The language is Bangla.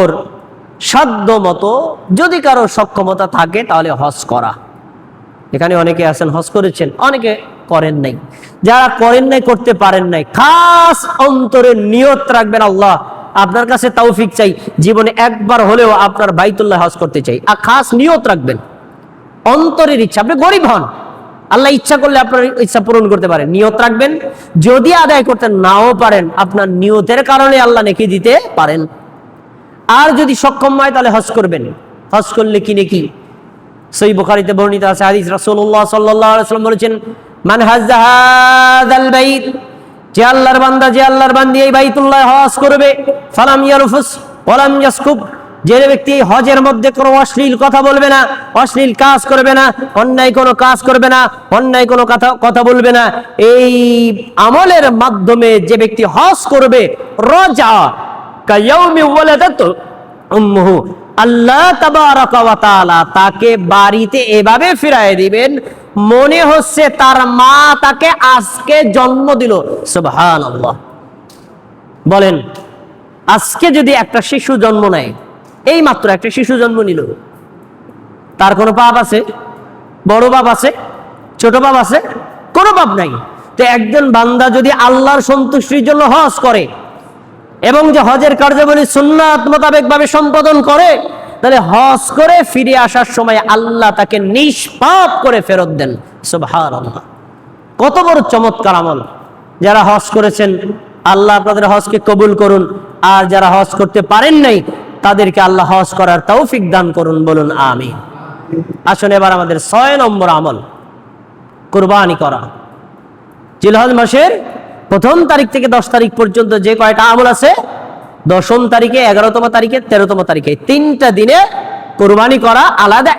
ওর সাধ্য মতো যদি কারো সক্ষমতা থাকে তাহলে হজ করা। এখানে অনেকে আছেন হজ করেছেন, অনেকে করেন নাই। যারা করেন নাই, করতে পারেন নাই, খাস অন্তরে নিয়ত রাখবেন, আল্লাহ আপনার কাছে তৌফিক চাই, জীবনে একবার হলেও আপনার বাইতুল্লাহ হজ করতে চাই। আর খাস নিয়ত রাখবেন, অন্তরের ইচ্ছা। আপনি গরিব হন, আল্লাহ ইচ্ছা করলে আপনার ইচ্ছা পূরণ করতে পারেন, নিয়ত রাখবেন। যদি আদায় করতে নাও পারেন, আপনার নিয়তের কারণে আল্লাহ নেকি দিতে পারেন। আর যদি সক্ষম হয় তাহলে হজ করবেন। হজ করলে কি নেকি? সহিহ বুখারীতে বর্ণিত আছে হাদিস, রাসূলুল্লাহ সাল্লাল্লাহু আলাইহি ওয়াসাল্লাম বলেছেন, মান হাজ্জা হাযাল বাইত, যে আল্লাহর বান্দা, যে আল্লাহর বান্দি এই বাইতুল্লাহ হজ করবে, ফালাম ইয়ারফুস ওয়ালাম ইয়াসকুব, যে ব্যক্তি হজের মধ্যে কোনো অশ্লীল কথা বলবে না, অশ্লীল কাজ করবে না, অন্যায় কোনো কাজ করবে না, অন্যায় কোনো কথা বলবে না, এই আমলের মাধ্যমে যে ব্যক্তি হজ করবে, রাজা কায়াউমি ওয়ালাদাতু উম্মুহু, আল্লাহ তাবারাকা ওয়া তাআলা তাকে বাড়িতে এভাবে ফিরায় দিবেন মনে হচ্ছে তার মা তাকে আজকে জন্ম দিল। সুবহানাল্লাহ। বলেন, আজকে যদি একটা শিশু জন্ম নেয়, এই মাত্র একটা শিশু জন্ম নিল, তার কোনো পাপ আছে? বড় পাপ আছে? ছোট পাপ আছে? কোনো পাপ নাই। তো একজন বান্দা যদি আল্লাহর সন্তুষ্টির জন্য হজ করে এবং যে হজের কার্যাবলী সুন্নাত মোতাবেক ভাবে সম্পাদন করে, তাহলে হজ করে ফিরে আসার সময় আল্লাহ তাকে নিষ্পাপ করে ফেরত দেন। সুবহানাল্লাহ। কত বড় চমৎকার আমল! যারা হজ করেছেন, আল্লাহ আপনাদের হজকে কবুল করুন। আর যারা হজ করতে পারেন নাই, তাদেরকে আল্লাহ হজ করার তৌফিক দান করুন, বলুন আমিন। আসুন এবার আমাদের 6 নম্বর আমল, কুরবানি করা। জিলহজ মাসের 1 তারিখ থেকে 10 তারিখ পর্যন্ত যে কয়টা আমল আছে, 10ম তারিখে, 11তম তারিখে, 13তম তারিখে, 3টা দিনে কুরবানি করা আলাদা